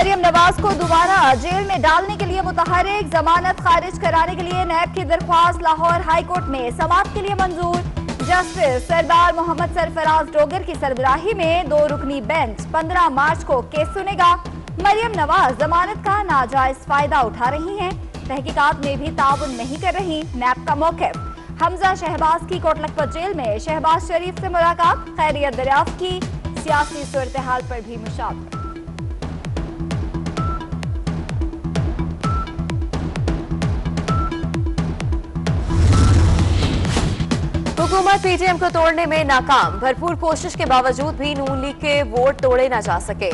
मरियम नवाज को दोबारा जेल में डालने के लिए मुतहर्रिक, जमानत खारिज कराने के लिए नैब की दरख्वास्त लाहौर हाई कोर्ट में समाअत के लिए मंजूर। जस्टिस सरदार मोहम्मद सरफराज डोगर की सरबराही में 2 रुकनी बेंच 15 मार्च को केस सुनेगा। मरियम नवाज जमानत का नाजायज फायदा उठा रही हैं, तहकीकात में भी ताउन नहीं कर रही। नैब का मौक़िफ़। हमजा शहबाज की कोटलखपत जेल में शहबाज शरीफ से मुलाकात, खैरियत दरियाफ्त की, सियासी सूरत हाल पर भी मुशावरा। हुकूमत पीटीएम को तोड़ने में नाकाम, भरपूर कोशिश के बावजूद भी नून लीग के वोट तोड़े न जा सके।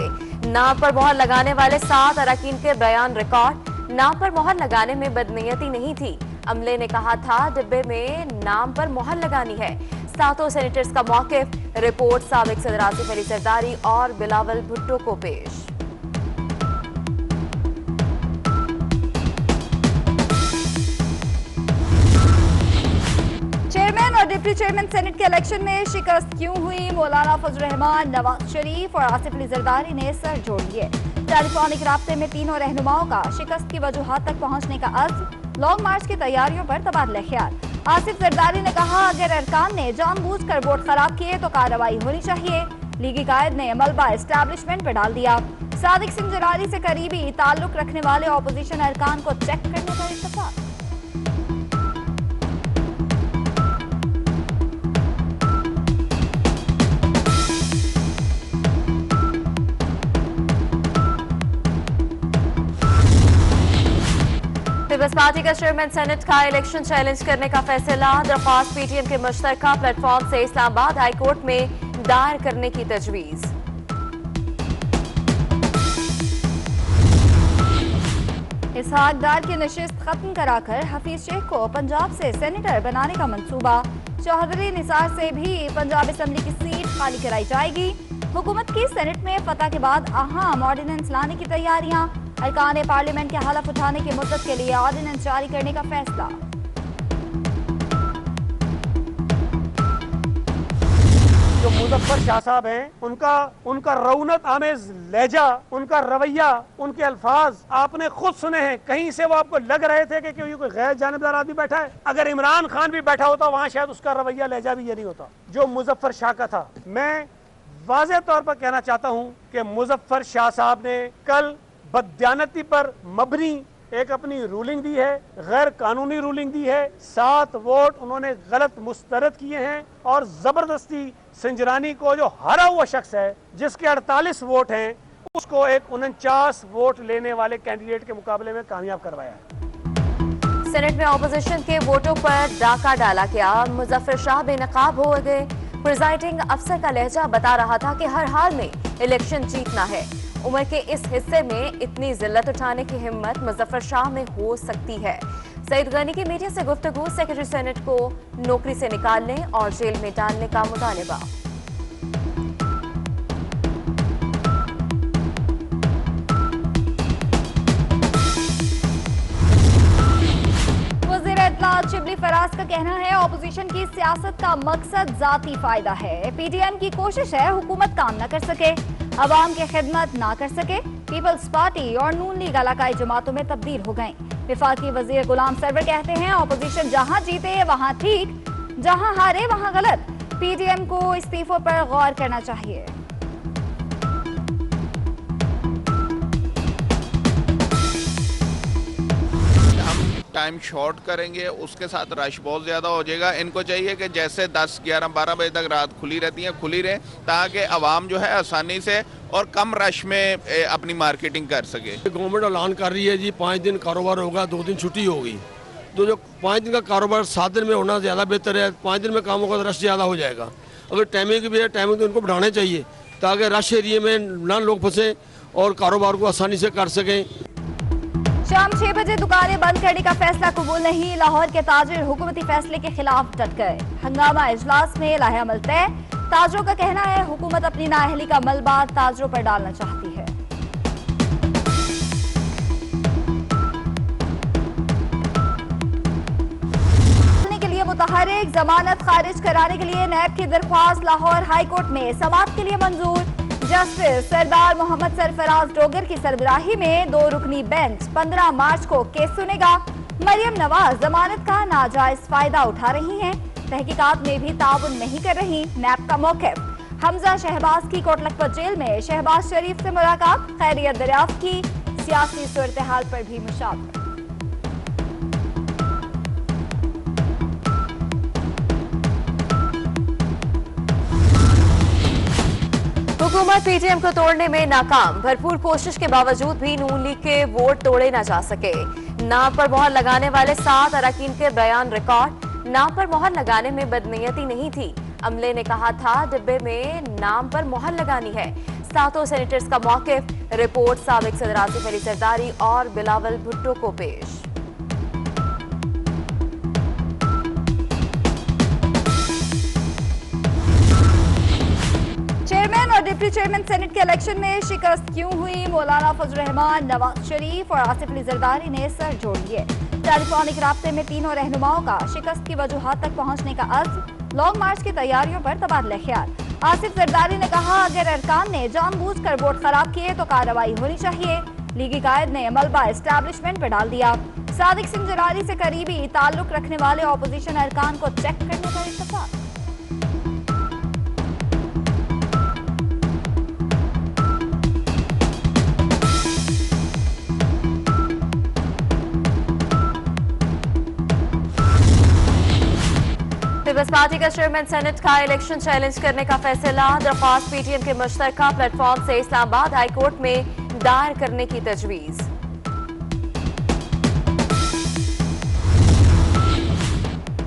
नाम पर मोहर लगाने वाले 7 अरकान के बयान रिकॉर्ड। नाम पर मोहर लगाने में बदनीयती नहीं थी, अमले ने कहा था डिब्बे में नाम पर मोहर लगानी है। 7 सेनेटर्स का मौक़िफ़। रिपोर्ट साबिक सदर आसिफ अली जरदारी और बिलावल भुट्टो को पेश। चेयरमैन और डिप्टी चेयरमैन सेनेट के इलेक्शन में शिकस्त क्यों हुई? मौलाना फजल रहमान, नवाज शरीफ और आसिफ अली जरदारी ने सर जोड़ लिए। टेलीफोनिक राब्ते में तीनों रहनुमाओं का शिकस्त की वजूहात तक पहुंचने का अज़्म, लॉन्ग मार्च की तैयारियों पर तबादला ख्याल। आसिफ जरदारी ने कहा अगर अरकान ने जानबूझकर वोट खराब किए तो कार्रवाई होनी चाहिए। लीगी कायद ने मलबा एस्टैब्लिशमेंट पर डाल दिया। सादिक सिंह जरारी से करीबी ताल्लुक रखने वाले ऑपोजिशन अरकान को चेक करने पर इत्तफाक। पीपल्स पार्टी का चेयरमैन सेनेट का इलेक्शन चैलेंज करने का फैसला। दरख्वास्त पीटीएम के मुश्तरका प्लेटफॉर्म से इस्लामाबाद हाई कोर्ट में दायर करने की तजवीज। इसहाक डार की नशिस्त खत्म कराकर हफीज शेख को पंजाब से सेनेटर बनाने का मंसूबा। चौधरी निसार से भी पंजाब असेंबली की सीट खाली कराई जाएगी। हुकूमत की सेनेट में फतह के बाद अहम ऑर्डिनेंस लाने की तैयारियां। अरकान पार्लियामेंट के हलफ उठाने की मुद्दत के लिए ऑर्डिनेंस जारी करने का फैसला। जो मुजफ्फर शाह साहब हैं, उनका रौनक आमेज लहजा, उनका रवैया, उनके अल्फाज आपने खुद सुने हैं। कहीं से वो आपको लग रहे थे कि कोई गैर जानिबदार आदमी बैठा है? अगर इमरान खान भी बैठा होता वहां शायद उसका रवैया लहजा भी ये नहीं होता जो मुजफ्फर शाह का था। मैं वाज़ेह तौर पर कहना चाहता हूं कि मुजफ्फर शाह साहब ने कल बददियानती पर मबनी एक अपनी रूलिंग दी है, गैर कानूनी रूलिंग दी है। 7 वोट उन्होंने गलत मुस्तरद किए हैं और जबरदस्ती संजरानी को, जो हारा हुआ शख्स है जिसके 48 वोट हैं, उसको एक 49 वोट लेने वाले कैंडिडेट के मुकाबले में कामयाब करवाया है। सेनेट में ऑपोजिशन के वोटों पर डाका डाला गया। मुजफ्फर शाह बेनकाब हो गए। प्रिजाइडिंग अफसर का लहजा बता रहा था कि हर हाल में इलेक्शन जीतना है। उम्र के इस हिस्से में इतनी जिल्लत उठाने की हिम्मत मुजफ्फर शाह में हो सकती है। सईद गनी की मीडिया से गुफ्तगू। सेक्रेटरी सेनेट को नौकरी से निकालने और जेल में डालने का मुतालबा। वज़ीर इत्तलात शिबली फराज का कहना है ऑपोजिशन की सियासत का मकसद जाती फायदा है। पीटीएम की कोशिश है हुकूमत काम न कर सके, अवाम की खिदमत ना कर सके। पीपल्स पार्टी और नून लीग इलाकाई जमातों में तब्दील हो गए। विफाकी वजीर गुलाम सरवर कहते हैं ऑपोजिशन जहां जीते वहां ठीक, जहां हारे वहां गलत। पीटीएम को इस्तीफों पर गौर करना चाहिए। टाइम शॉर्ट करेंगे, उसके साथ रश बहुत ज़्यादा हो जाएगा। इनको चाहिए कि जैसे 10, 11, 12 बजे तक रात खुली रहती है, खुली रहे, ताकि आवाम जो है आसानी से और कम रश में अपनी मार्केटिंग कर सके। गवर्नमेंट ऐलान कर रही है जी 5 दिन कारोबार होगा, 2 दिन छुट्टी होगी। तो जो 5 दिन का कारोबार 7 दिन में होना ज़्यादा बेहतर है। 5 दिन में काम होगा तो रश ज़्यादा हो जाएगा। अगर टाइमिंग की भी है, टाइमिंग तो उनको बढ़ाने चाहिए ताकि रश एरिए में ना लोग फंसे और कारोबार को आसानी से कर सकें। शाम 6 बजे दुकानें बंद करने का फैसला कबूल नहीं। लाहौर के ताजिर हुकूमती फैसले के खिलाफ डट गए। हंगामा इजलास में लाहेअमल तय। ताजरों का कहना है हुकूमत अपनी नाअहली का मलबा ताजरों पर डालना चाहती है। के लिए मुतहर्रिक, जमानत खारिज कराने के लिए नैब की दरख्वास्त लाहौर हाई कोर्ट में समाअत के लिए मंजूर। जस्टिस सरदार मोहम्मद सरफराज डोगर की सरबराही में 2 रुकनी बेंच 15 मार्च को केस सुनेगा। मरियम नवाज जमानत का नाजायज फायदा उठा रही हैं, तहकीकात में भी ताउन नहीं कर रही, नैब का मौक़िफ़। हमजा शहबाज की कोटलखपत जेल में शहबाज शरीफ से मुलाकात, खैरियत दरियाफ्त की, सियासी सूरत-ए-हाल पर भी मुशावरा। हुकूमत पीटीएम को तोड़ने में नाकाम, भरपूर कोशिश के बावजूद भी नून लीग के वोट तोड़े न जा सके। नाम पर मोहर लगाने वाले 7 अरकान के बयान रिकॉर्ड, नाम पर मोहर लगाने में बदनीयती नहीं थी, अमले ने कहा था डिब्बे में नाम पर मोहर लगानी है। 7 सेनेटर्स का मौक़िफ़, रिपोर्ट साबिक सदर आसिफ अली जरदारी और बिलावल भुट्टो को पेश। चेयरमैन और डिप्टी चेयरमैन सेनेट के इलेक्शन में शिकस्त क्यों हुई? मौलाना फजल रहमान, नवाज शरीफ और आसिफ अली जरदारी ने सर जोड़ लिए। टेलीफोनिक राब्ते में तीनों रहनुमाओं का शिकस्त की वजूहात तक पहुंचने का अज़्म, लॉन्ग मार्च की तैयारियों पर तबादला ख्याल। आसिफ जरदारी ने कहा अगर अरकान ने जानबूझकर वोट खराब किए तो कार्रवाई होनी चाहिए। लीगी कायद ने मलबा एस्टैब्लिशमेंट पर डाल दिया। सादिक सिंह जलाली से करीबी ताल्लुक रखने वाले ऑपोजिशन अरकान को चेक करने पर इत्तफाक। पीपल्स पार्टी का चेयरमैन सेनेट का इलेक्शन चैलेंज करने का फैसला, दरख्वास्त पीटीएम के मुश्तरका प्लेटफॉर्म से इस्लामाबाद हाई कोर्ट में दायर करने की तजवीज।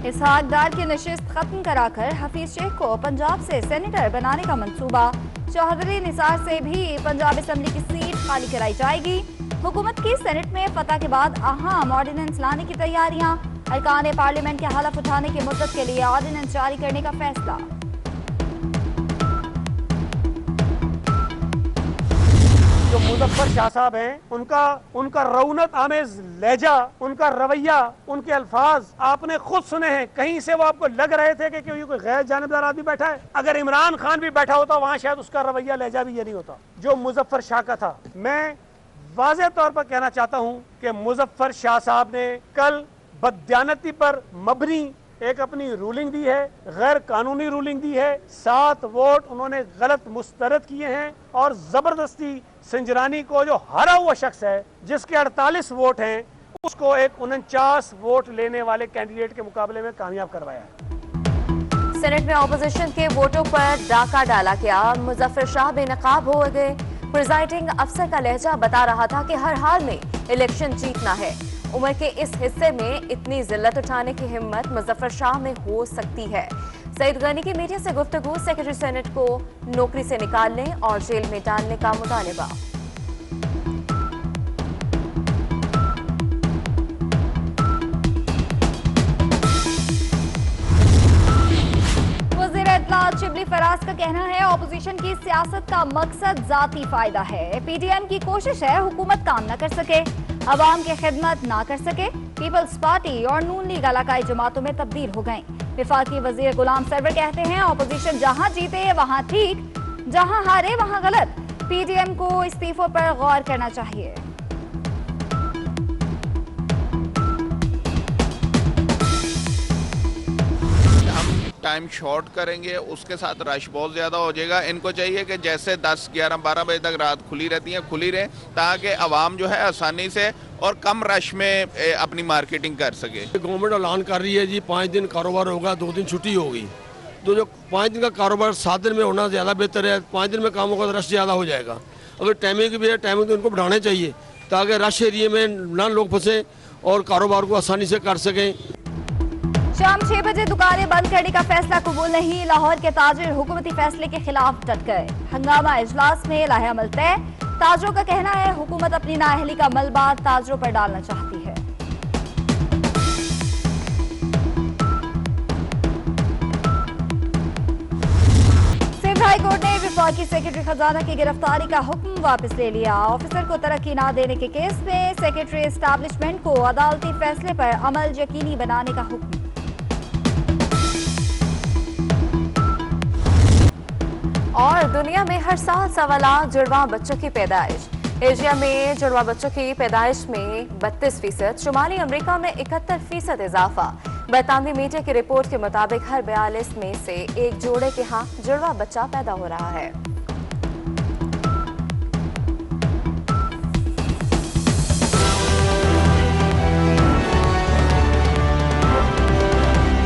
इसहाक डार की नशिस्त खत्म कराकर हफीज शेख को पंजाब से सेनेटर बनाने का मंसूबा। चौधरी निसार से भी पंजाब असम्बली की सीट खाली कराई जाएगी। हुकूमत की सेनेट में फतह के बाद अहम ऑर्डिनेंस लाने की तैयारियां। अरकान पार्लियामेंट के हलफ उठाने की मुद्दत के लिए ऑर्डिनेंस जारी करने का फैसला। जो मुजफ्फर शाह साहब हैं, उनका रौनक आमेज लहजा, उनका रवैया, उनके अल्फाज आपने खुद सुने हैं। कहीं से वो आपको लग रहे थे कि कोई गैर जानिबदार आदमी बैठा है। अगर इमरान खान भी बैठा होता वहां शायद उसका रवैया लहजा भी ये नहीं होता जो मुजफ्फर शाह का था। मैं वाज़ेह तौर पर कहना चाहता हूं कि मुजफ्फर शाह साहब ने कल बददियानती पर मबनी एक अपनी रूलिंग दी है, गैर कानूनी रूलिंग दी है। 7 वोट उन्होंने गलत मुस्तरद किए हैं और जबरदस्ती संजरानी को, जो हारा हुआ शख्स है जिसके 48 वोट हैं, उसको एक 49 वोट लेने वाले कैंडिडेट के मुकाबले में कामयाब करवाया है। सेनेट में ऑपोजिशन के वोटों पर डाका डाला गया, मुजफ्फर शाह बेनकाब हो गए। प्रिजाइडिंग अफसर का लहजा बता रहा था कि हर हाल में इलेक्शन जीतना है। उम्र के इस हिस्से में इतनी जिल्लत उठाने की हिम्मत मुजफ्फर शाह में हो सकती है। सईद गनी की मीडिया से गुफ्तगू, सेक्रेटरी सेनेट को नौकरी से निकालने और जेल में डालने का मुतालिबा। शिबली फराज का कहना है ऑपोजिशन की सियासत का मकसद जाती फायदा है। पीटीएम की कोशिश है हुकूमत काम न कर सके, अवाम की खिदमत ना कर सके। पीपल्स पार्टी और नून लीग इलाकाई जमातों में तब्दील हो गए। विफाकी वजीर गुलाम सरवर कहते हैं ऑपोजिशन जहां जीते वहां ठीक, जहां हारे वहां गलत। पीटीएम को इस्तीफों पर गौर करना चाहिए। टाइम शॉर्ट करेंगे, उसके साथ रश बहुत ज़्यादा हो जाएगा। इनको चाहिए कि जैसे 10, 11, 12 बजे तक रात खुली रहती है, खुली रहे, ताकि आवाम जो है आसानी से और कम रश में अपनी मार्केटिंग कर सके। गवर्नमेंट ऐलान कर रही है जी 5 दिन कारोबार होगा, 2 दिन छुट्टी होगी। तो जो 5 दिन का कारोबार 7 दिन में होना ज़्यादा बेहतर है। 5 दिन में काम होगा तो रश ज़्यादा हो जाएगा। अगर टाइमिंग भी है, टाइमिंग तो उनको बढ़ाने चाहिए ताकि रश एरिए में ना लोग फंसे और कारोबार को आसानी से कर सकें। शाम 6 बजे दुकानें बंद करने का फैसला कबूल नहीं, लाहौर के ताजिर हुकूमती फैसले के खिलाफ डट गए। हंगामा इजलास में लाहेअमल तय। ताजरों का कहना है हुकूमत अपनी नाअहली का मलबा ताजरों पर डालना चाहती है। सिंध हाई कोर्ट ने विफाकी सेक्रेटरी खजाना की गिरफ्तारी का हुक्म वापस ले लिया। ऑफिसर को तरक्की न देने के केस में सेक्रेटरी एस्टैब्लिशमेंट को अदालती फैसले पर अमल यकीनी बनाने का हुक्म। और दुनिया में हर साल 1.25 लाख जुड़वा बच्चों की पैदाइश। एशिया में जुड़वा बच्चों की पैदाइश में 32%, शुमाली अमेरिका में 71% इजाफा। बरतानवी मीडिया की रिपोर्ट के मुताबिक हर 42 में से एक जोड़े के यहाँ जुड़वा बच्चा पैदा हो रहा है।